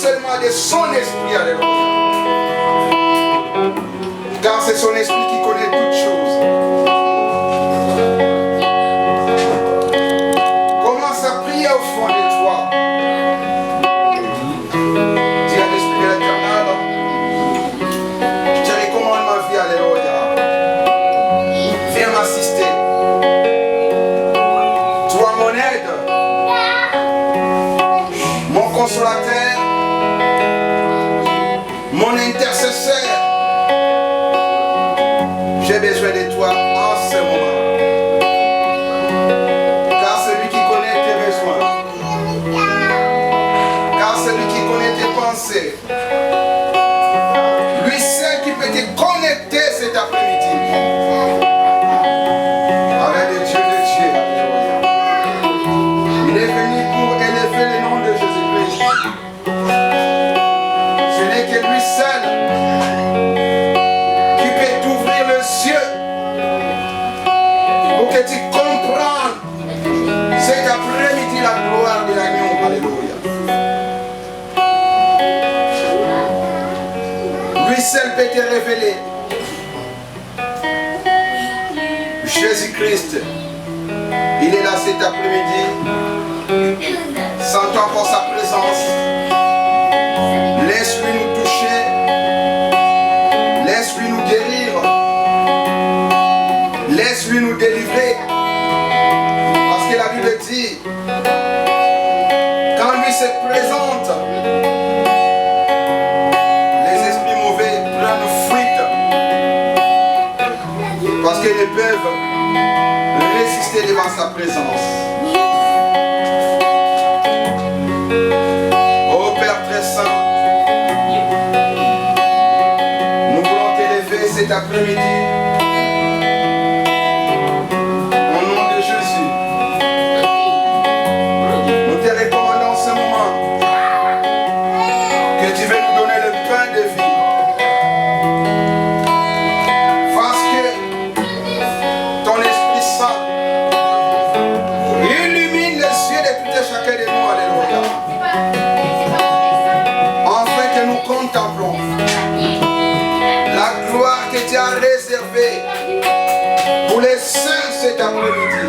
seulement de son esprit, alléluia. Car c'est son esprit qui connaît toutes choses. Commence à prier au fond de toi. Dis à l'esprit de l'Éternel, je te recommande ma vie, alléluia. Viens m'assister. Toi mon aide, mon consolateur, mon intercesseur. J'ai besoin de toi en ce moment. Car celui qui connaît tes besoins, car celui qui connaît tes pensées, lui seul qui peut te connecter cet après-midi avec le Dieu de Dieu. Il est venu pour élever le nom de Jésus-Christ. Ce n'est que lui seul qui peut t'ouvrir les yeux pour que tu comprennes cet après-midi la gloire de l'agneau. Alléluia. Lui seul peut te révéler Jésus-Christ. Il est là cet après-midi. Sentons encore sa présence. Laisse-lui nous toucher. Laisse-lui nous guérir. Laisse-lui nous délivrer. Parce que la Bible dit, quand lui se présente, les esprits mauvais prennent fuite. Parce qu'ils ne peuvent résister devant sa présence. Oh Père très saint, nous voulons t'élever cet après-midi. Au nom de Jésus, nous te recommandons ce moment que tu veux nous donner le pain de vie. Parce que ton Esprit Saint illumine les yeux de tout et chacun de nous, alléluia. Afin que nous contemplons la gloire que tu as réservée pour les saints cet après-midi.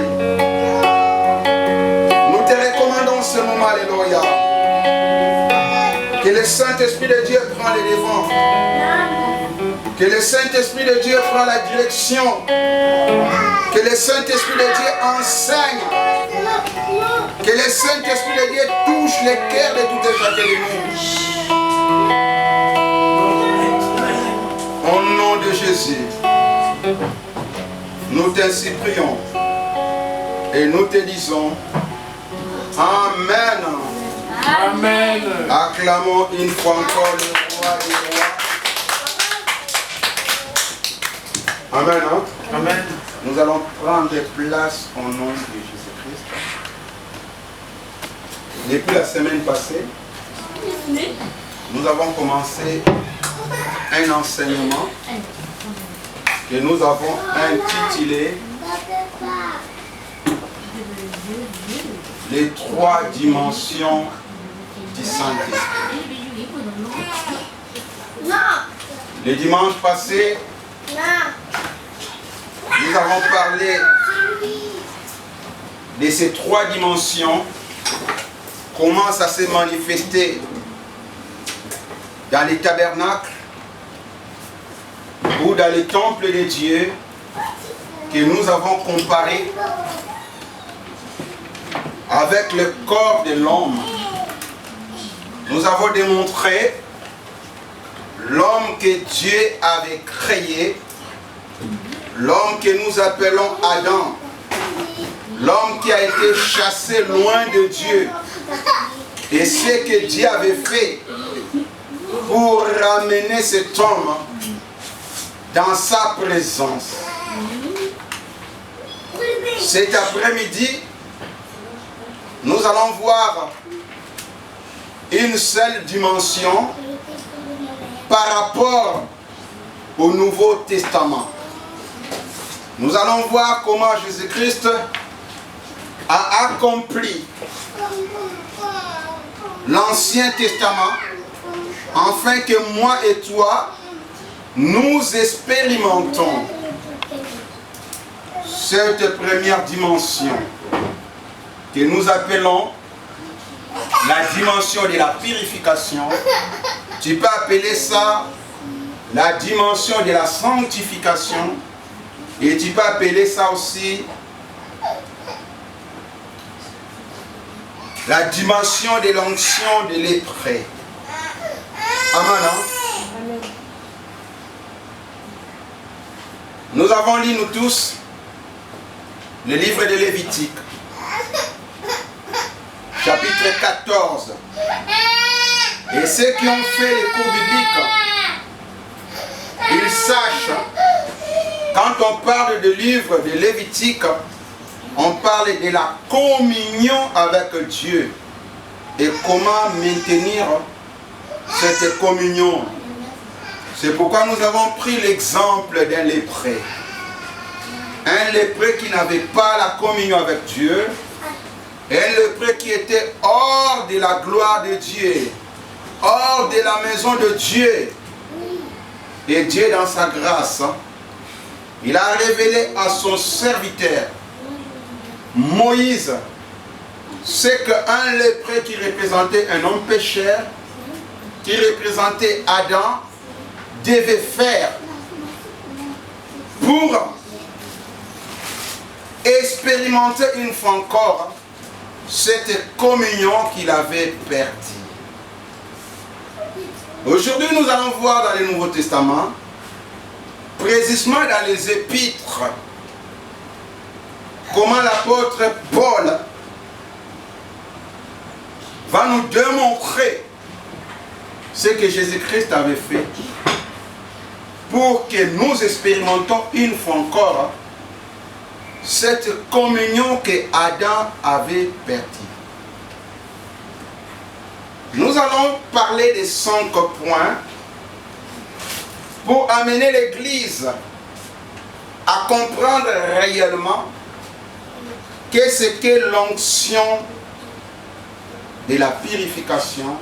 Nous te recommandons ce moment, alléluia. Que le Saint-Esprit de Dieu prend les devants. Que le Saint-Esprit de Dieu prend la direction. Que le Saint-Esprit de Dieu enseigne. Que le Saint-Esprit de Dieu touche les cœurs de tout et chacun de nous. Au nom de Jésus, nous t'ainsi prions et nous te disons Amen. Amen. Acclamons une fois encore le roi des rois. Amen. Hein? Amen. Nous allons prendre place au nom de Jésus-Christ. Depuis la semaine passée, nous avons commencé un enseignement que nous avons intitulé les 3 dimensions du Saint-Esprit. Le dimanche passé, nous avons parlé de ces 3 dimensions, comment ça s'est manifesté dans les tabernacles ou dans les temples de Dieu que nous avons comparé avec le corps de l'homme. Nous avons démontré l'homme que Dieu avait créé, l'homme que nous appelons Adam, l'homme qui a été chassé loin de Dieu, et ce que Dieu avait fait pour ramener cet homme dans sa présence. Cet après-midi, nous allons voir une seule dimension par rapport au Nouveau Testament. Nous allons voir comment Jésus-Christ a accompli l'Ancien Testament afin que moi et toi, nous expérimentons cette première dimension que nous appelons la dimension de la purification. Tu peux appeler ça la dimension de la sanctification et tu peux appeler ça aussi la dimension de l'onction de lépreux. Amen. Amen. Nous avons lu, nous tous, le livre de Lévitique, chapitre 14. Et ceux qui ont fait les cours bibliques, ils sachent, quand on parle de livre de Lévitique, on parle de la communion avec Dieu et comment maintenir cette communion. C'est pourquoi nous avons pris l'exemple d'un lépreux. Un lépreux qui n'avait pas la communion avec Dieu, un lépreux qui était hors de la gloire de Dieu, hors de la maison de Dieu. Et Dieu, dans sa grâce, il a révélé à son serviteur Moïse ce qu'un lépreux qui représentait un homme pécheur, qui représentait Adam, devait faire pour expérimenter une fois encore cette communion qu'il avait perdue. Aujourd'hui, nous allons voir dans le Nouveau Testament, précisément dans les épîtres, comment l'apôtre Paul va nous démontrer ce que Jésus-Christ avait fait pour que nous expérimentons une fois encore cette communion que Adam avait perdue. Nous allons parler des 5 points pour amener l'Église à comprendre réellement qu'est-ce que l'onction de la purification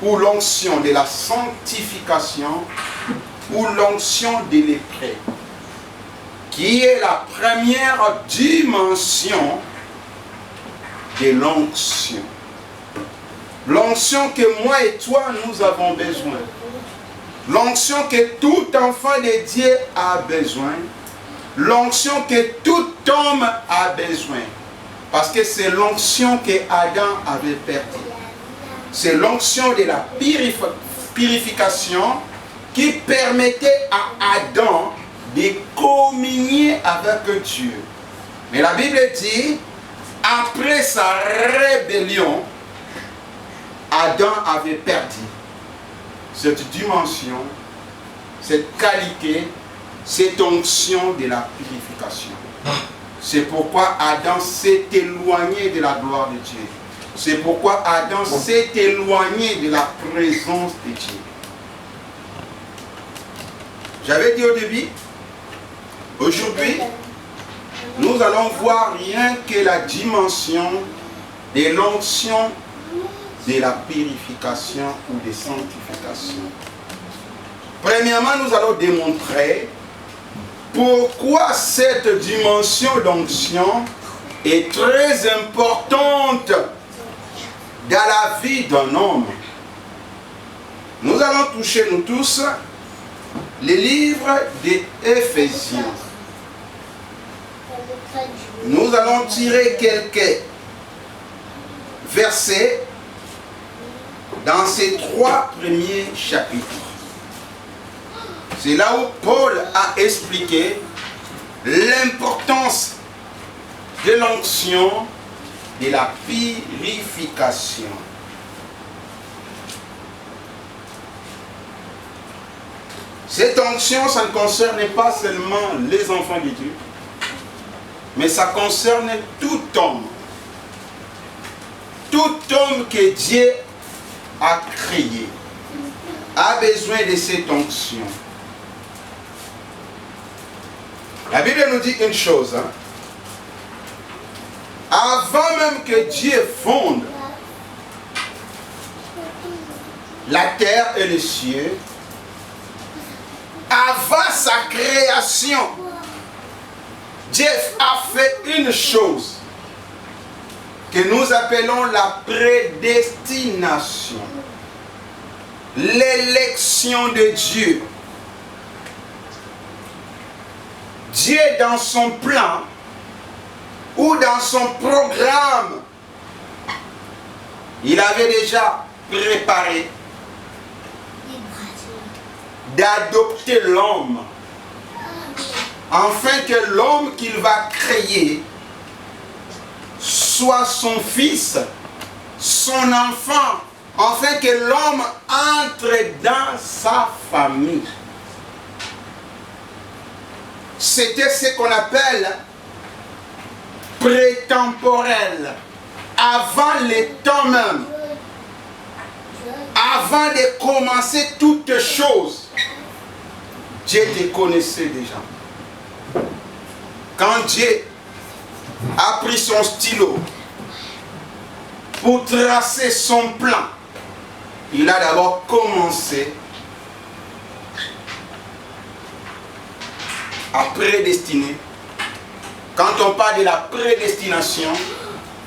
ou l'onction de la sanctification ou l'onction de lépreux, qui est la première dimension de l'onction. L'onction que moi et toi nous avons besoin. L'onction que tout enfant de Dieu a besoin. L'onction que tout homme a besoin. Parce que c'est l'onction que Adam avait perdue. C'est l'onction de la purification qui permettait à Adam de communier avec Dieu. Mais la Bible dit, après sa rébellion, Adam avait perdu cette dimension, cette qualité, cette onction de la purification. C'est pourquoi Adam s'est éloigné de la gloire de Dieu. C'est pourquoi Adam s'est éloigné de la présence de Dieu. J'avais dit au début, aujourd'hui, nous allons voir rien que la dimension de l'onction de la purification ou de sanctification. Premièrement, nous allons démontrer pourquoi cette dimension d'onction est très importante dans la vie d'un homme. Nous allons toucher, nous tous, les livres d'Éphésiens. Nous allons tirer quelques versets dans ces 3 premiers chapitres. C'est là où Paul a expliqué l'importance de l'onction de la purification. Cette onction, ça ne concerne pas seulement les enfants de Dieu, mais ça concerne tout homme. Tout homme que Dieu a créé a besoin de cette onction. La Bible nous dit une chose. Avant même que Dieu fonde la terre et les cieux, avant sa création, Dieu a fait une chose que nous appelons la prédestination. L'élection de Dieu. Dieu, dans son plan ou dans son programme, il avait déjà préparé d'adopter l'homme, afin que l'homme qu'il va créer soit son fils, son enfant, afin que l'homme entre dans sa famille. C'était ce qu'on appelle prétemporel, avant les temps même, avant de commencer toutes choses. Dieu te connaissait déjà. Quand Dieu a pris son stylo pour tracer son plan, il a d'abord commencé à prédestiner. Quand on parle de la prédestination,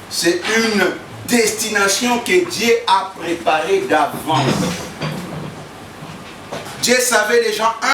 c'est une destination que Dieu a préparée d'avance. Dieu savait déjà